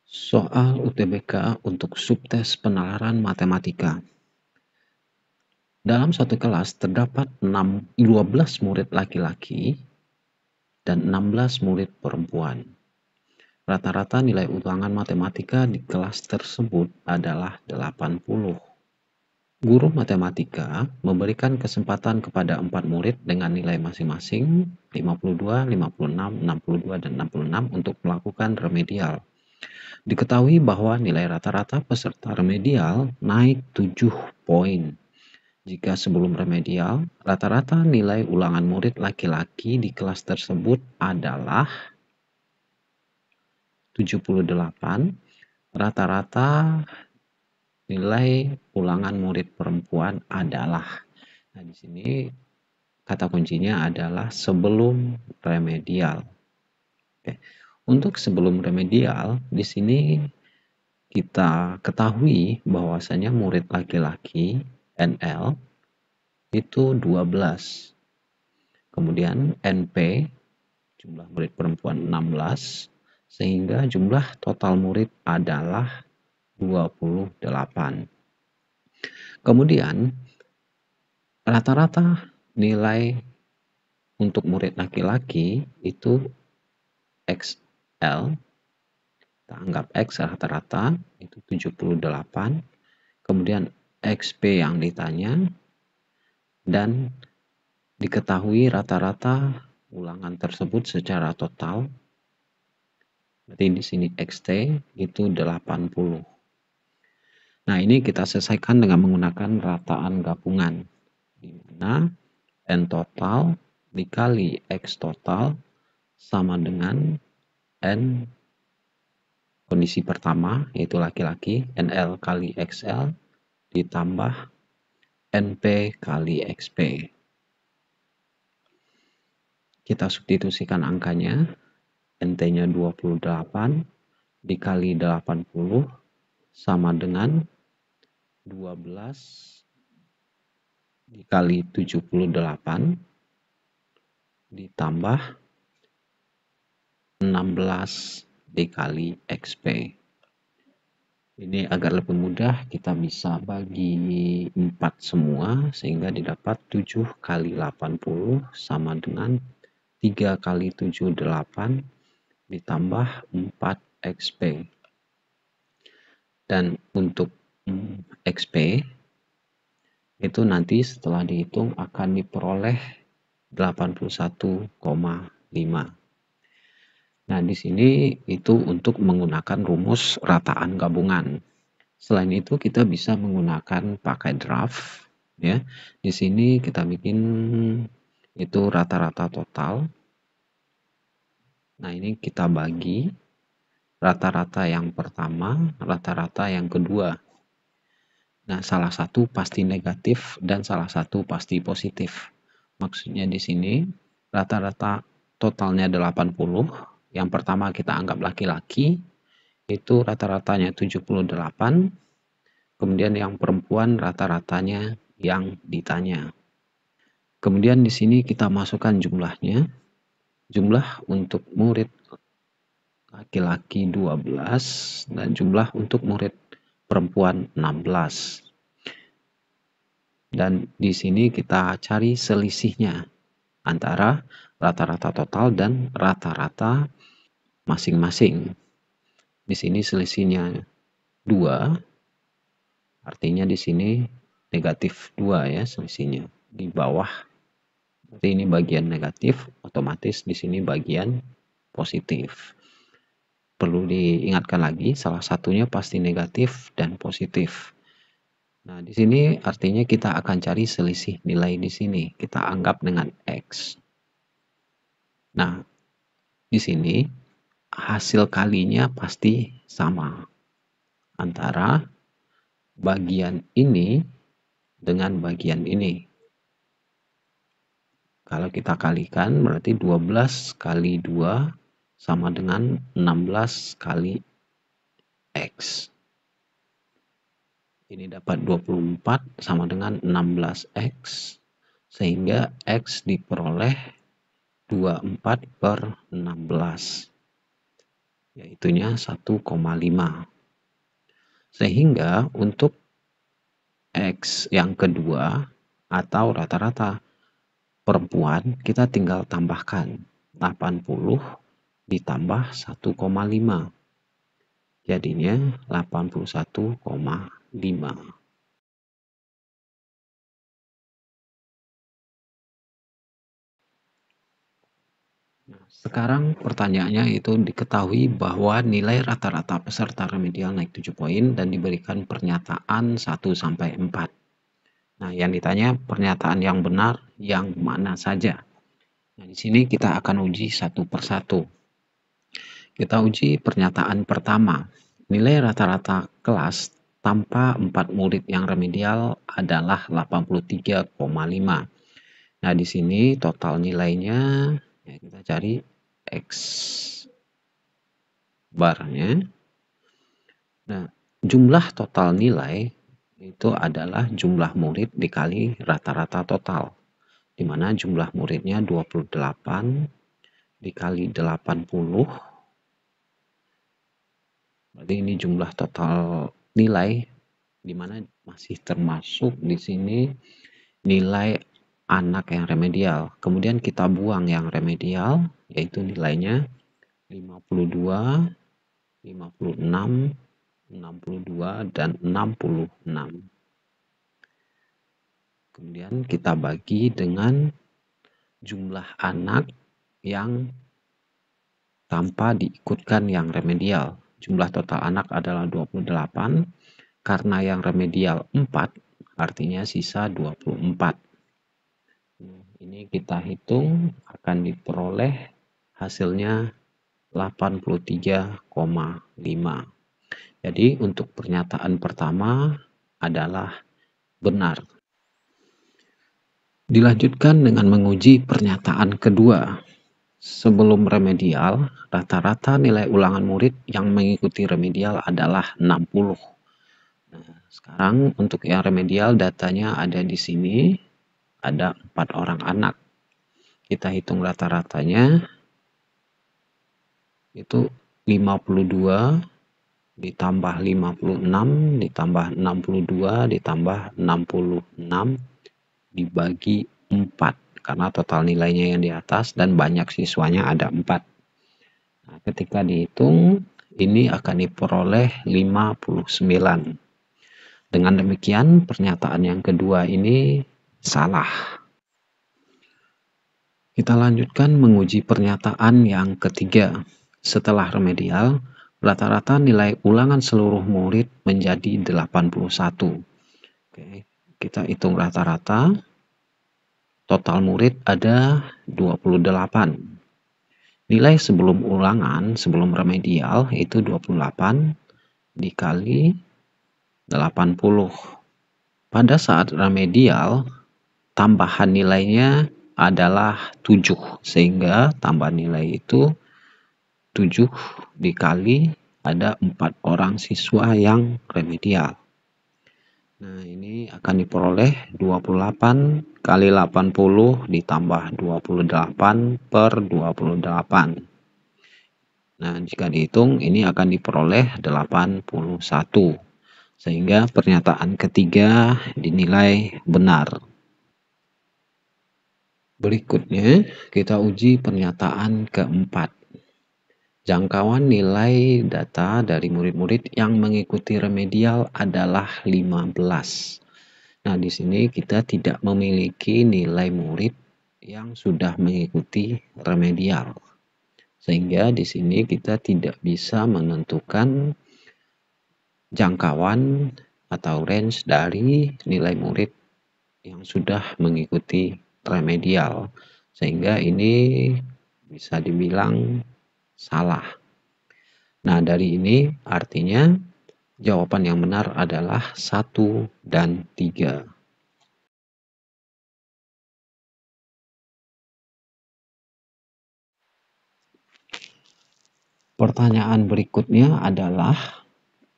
Soal UTBK untuk subtes penalaran matematika. Dalam satu kelas terdapat 12 murid laki-laki dan 16 murid perempuan. Rata-rata nilai ulangan matematika di kelas tersebut adalah 80. Guru matematika memberikan kesempatan kepada 4 murid dengan nilai masing-masing 52, 56, 62, dan 66 untuk melakukan remedial. Diketahui bahwa nilai rata-rata peserta remedial naik 7 poin. Jika sebelum remedial, rata-rata nilai ulangan murid laki-laki di kelas tersebut adalah 78, rata-rata nilai ulangan murid perempuan adalah. Nah, di sini kata kuncinya adalah sebelum remedial. Oke. Untuk sebelum remedial, di sini kita ketahui bahwasanya murid laki-laki NL itu 12. Kemudian NP jumlah murid perempuan 16 sehingga jumlah total murid adalah 28. Kemudian rata-rata nilai untuk murid laki-laki itu XL, kita anggap X rata-rata itu 78, kemudian XP yang ditanya, dan diketahui rata-rata ulangan tersebut secara total. Berarti di sini XT itu 80. Nah, ini kita selesaikan dengan menggunakan rataan gabungan, di mana N total dikali X total sama dengan N kondisi pertama, yaitu laki-laki, NL kali XL, ditambah NP kali XP. Kita substitusikan angkanya, NT-nya 28 dikali 80 sama dengan 12 dikali 78 ditambah 16 dikali XP. Ini agar lebih mudah, kita bisa bagi 4 semua sehingga didapat 7 kali 80 sama dengan 3 kali 78 ditambah 4 XP. Dan untuk XP itu nanti setelah dihitung akan diperoleh 81,5. Nah, di sini itu untuk menggunakan rumus rataan gabungan. Selain itu kita bisa menggunakan pakai draft, ya. Di sini kita bikin itu rata-rata total. Nah, ini kita bagi rata-rata yang pertama, rata-rata yang kedua. Nah, salah satu pasti negatif dan salah satu pasti positif. Maksudnya di sini rata-rata totalnya 80. Yang pertama kita anggap laki-laki, itu rata-ratanya 78. Kemudian yang perempuan rata-ratanya yang ditanya. Kemudian di sini kita masukkan jumlahnya. Jumlah untuk murid laki-laki 12 dan jumlah untuk murid perempuan 16. Dan di sini kita cari selisihnya antara rata-rata total dan rata-rata masing-masing. Di sini selisihnya 2, artinya di sini negatif 2 ya selisihnya. Di bawah, berarti ini bagian negatif, otomatis di sini bagian positif. Perlu diingatkan lagi, salah satunya pasti negatif dan positif. Nah, di sini artinya kita akan cari selisih nilai di sini. Kita anggap dengan X. Nah, di sini hasil kalinya pasti sama antara bagian ini dengan bagian ini. Kalau kita kalikan berarti 12 kali 2 sama dengan 16 kali X. Ini dapat 24 sama dengan 16X. Sehingga X diperoleh 24/16. yaitunya 1,5. Sehingga untuk X yang kedua atau rata-rata perempuan, kita tinggal tambahkan 80 ditambah 1,5. Jadinya 81,5. Sekarang pertanyaannya itu diketahui bahwa nilai rata-rata peserta remedial naik 7 poin dan diberikan pernyataan 1 sampai 4. Nah, yang ditanya pernyataan yang benar yang mana saja. Nah, di sini kita akan uji satu persatu. Kita uji pernyataan pertama. Nilai rata-rata kelas tanpa 4 murid yang remedial adalah 83,5. Nah, di sini total nilainya ya kita cari X barnya. Nah, jumlah total nilai itu adalah jumlah murid dikali rata-rata total, di mana jumlah muridnya 28 dikali 80. Berarti ini jumlah total nilai, di mana masih termasuk di sini nilai anak yang remedial. Kemudian kita buang yang remedial, yaitu nilainya 52, 56, 62, dan 66. Kemudian kita bagi dengan jumlah anak yang tanpa diikutkan yang remedial. Jumlah total anak adalah 28. Karena yang remedial 4, artinya sisa 24. Ini kita hitung akan diperoleh hasilnya 83,5. Jadi untuk pernyataan pertama adalah benar. Dilanjutkan dengan menguji pernyataan kedua. Sebelum remedial, rata-rata nilai ulangan murid yang mengikuti remedial adalah 60. Nah, sekarang untuk yang remedial datanya ada di sini, ada 4 orang anak. Kita hitung rata-ratanya, itu 52 ditambah 56 ditambah 62 ditambah 66 dibagi 4. Karena total nilainya yang di atas dan banyak siswanya ada 4. Nah, ketika dihitung, ini akan diperoleh 59. Dengan demikian, pernyataan yang kedua ini salah. Kita lanjutkan menguji pernyataan yang ketiga. Setelah remedial, rata-rata nilai ulangan seluruh murid menjadi 81. Oke, kita hitung rata-rata. Total murid ada 28. Nilai sebelum ulangan, sebelum remedial itu 28 dikali 80. Pada saat remedial, tambahan nilainya adalah 7. Sehingga tambahan nilai itu 7 dikali ada 4 orang siswa yang remedial. Nah, ini akan diperoleh 28 kali 80 ditambah 28 per 28. Nah, jika dihitung ini akan diperoleh 81. Sehingga pernyataan ketiga dinilai benar. Berikutnya, kita uji pernyataan keempat. Jangkauan nilai data dari murid-murid yang mengikuti remedial adalah 15. Nah, di sini kita tidak memiliki nilai murid yang sudah mengikuti remedial. Sehingga di sini kita tidak bisa menentukan jangkauan atau range dari nilai murid yang sudah mengikuti remedial. Sehingga ini bisa dibilang salah. Nah, dari ini artinya jawaban yang benar adalah 1 dan 3. Pertanyaan berikutnya adalah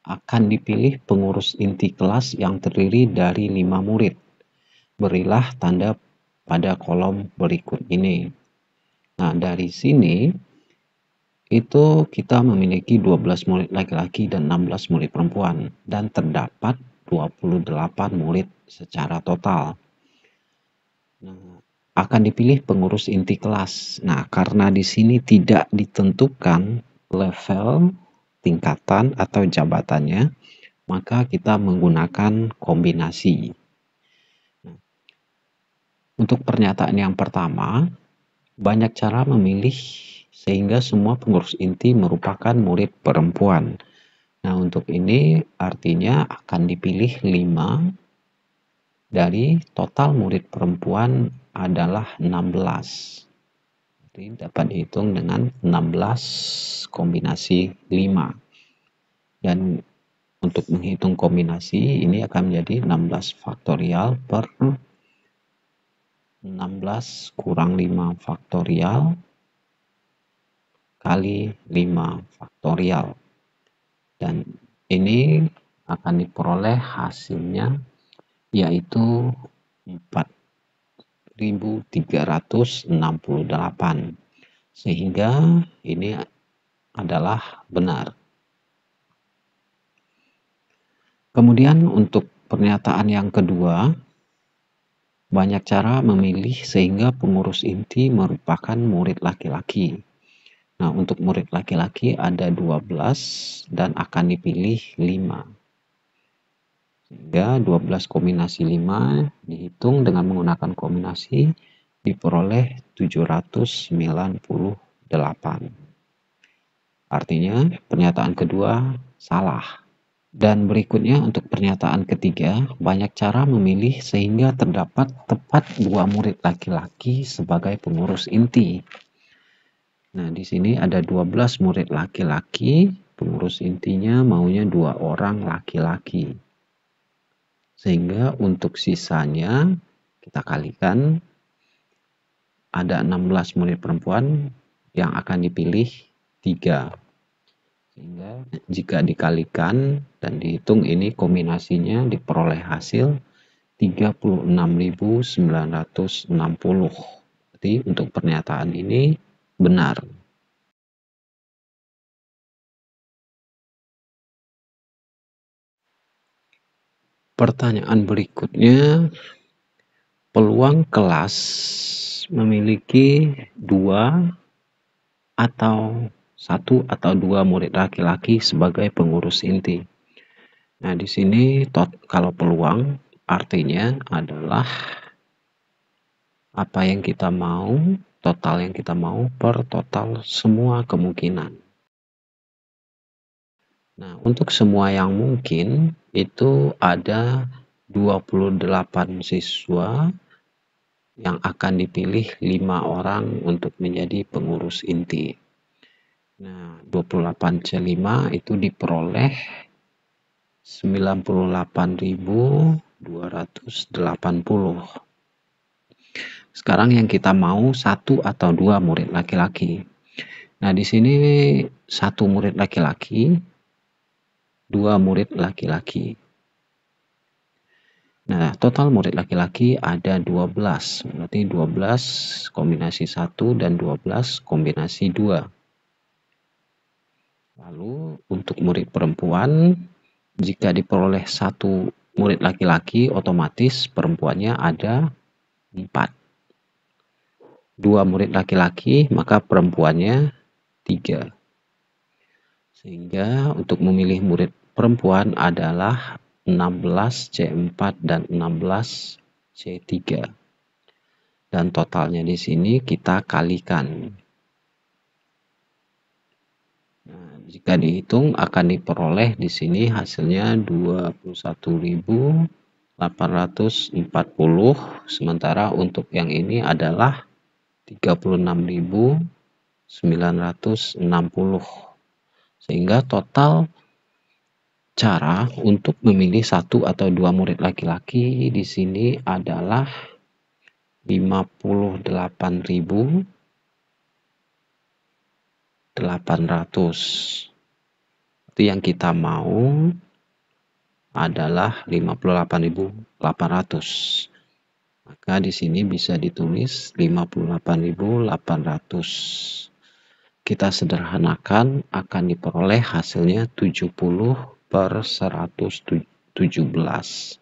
akan dipilih pengurus inti kelas yang terdiri dari 5 murid. Berilah tanda pada kolom berikut ini. Nah, dari sini itu kita memiliki 12 murid laki-laki dan 16 murid perempuan, dan terdapat 28 murid secara total. Nah, akan dipilih pengurus inti kelas. Nah, karena di sini tidak ditentukan level, tingkatan, atau jabatannya, maka kita menggunakan kombinasi. Nah, untuk pernyataan yang pertama, banyak cara memilih sehingga semua pengurus inti merupakan murid perempuan. Nah, untuk ini artinya akan dipilih 5 dari total murid perempuan adalah 16. Jadi dapat dihitung dengan 16 kombinasi 5. Dan untuk menghitung kombinasi ini akan menjadi 16 faktorial per 16 kurang 5 faktorial kali 5 faktorial. Dan ini akan diperoleh hasilnya yaitu 4.368. Sehingga ini adalah benar. Kemudian untuk pernyataan yang kedua, banyak cara memilih sehingga pengurus inti merupakan murid laki-laki. Nah, untuk murid laki-laki ada 12 dan akan dipilih 5. Sehingga 12 kombinasi 5 dihitung dengan menggunakan kombinasi diperoleh 798. Artinya pernyataan kedua salah. Dan berikutnya untuk pernyataan ketiga, banyak cara memilih sehingga terdapat tepat 2 murid laki-laki sebagai pengurus inti. Nah, di sini ada 12 murid laki-laki, pengurus intinya maunya 2 orang laki-laki. Sehingga untuk sisanya kita kalikan, ada 16 murid perempuan yang akan dipilih 3. Sehingga jika dikalikan dan dihitung ini kombinasinya diperoleh hasil 36.960. Jadi untuk pernyataan ini benar. Pertanyaan berikutnya, peluang kelas memiliki 2 atau 1 atau 2 murid laki-laki sebagai pengurus inti. Nah, di sini kalau peluang artinya adalah apa yang kita mau, total yang kita mau per total semua kemungkinan. Nah, untuk semua yang mungkin itu ada 28 siswa yang akan dipilih 5 orang untuk menjadi pengurus inti. Nah, 28C5 itu diperoleh 98.280. Sekarang yang kita mau 1 atau 2 murid laki-laki. Nah, di sini 1 murid laki-laki, 2 murid laki-laki. Nah, total murid laki-laki ada 12. Berarti 12 kombinasi 1 dan 12 kombinasi 2. Lalu untuk murid perempuan, jika diperoleh 1 murid laki-laki, otomatis perempuannya ada 4. 2 murid laki-laki, maka perempuannya 3. Sehingga untuk memilih murid perempuan adalah 16C4 dan 16C3. Dan totalnya di sini kita kalikan. Nah, jika dihitung akan diperoleh di sini hasilnya 21.840, sementara untuk yang ini adalah 36.960. Sehingga total cara untuk memilih 1 atau 2 murid laki-laki di sini adalah 58.800. Itu yang kita mau adalah 58.800. Maka di sini bisa ditulis 58.800. kita sederhanakan akan diperoleh hasilnya 70/117.